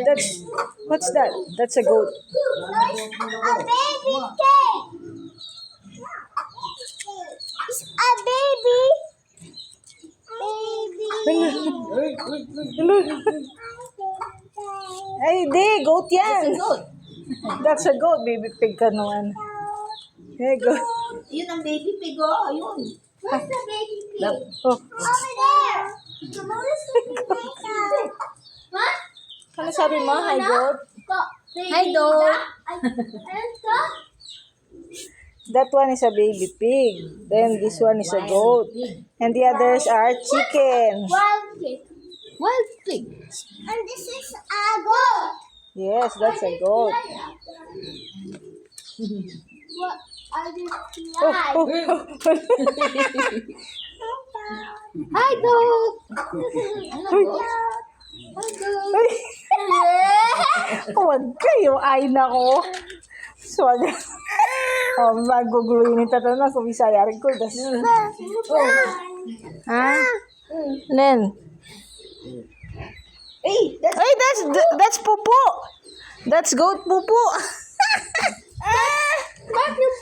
That's what's that? That's a goat. A baby cake. It's a baby. Ay, di, goat yan. Goat. That's a goat, baby pig ka naman. Hey, goat. Yun ang baby pig, oh. Yun. Where's the baby pig? Oh, Over there. Where's the baby pig? What? ano sabi mo? Hi, goat. Hi, dog. That one is a baby pig. Then this one is a goat. And the others are chicken. Wild pig. Wild pig. And this is a goat. Yes, that's a goat. What are these Oh, flies? oh, Hi, dog. Uy. Uy. Huwag kayo. Ay, nako. Swag. Oh, maguguluhin ni Tata na kung Bisaya rin ko. Oh. Ha? Len. Hey, that's Ay, that's pupo. That's goat pupo. What is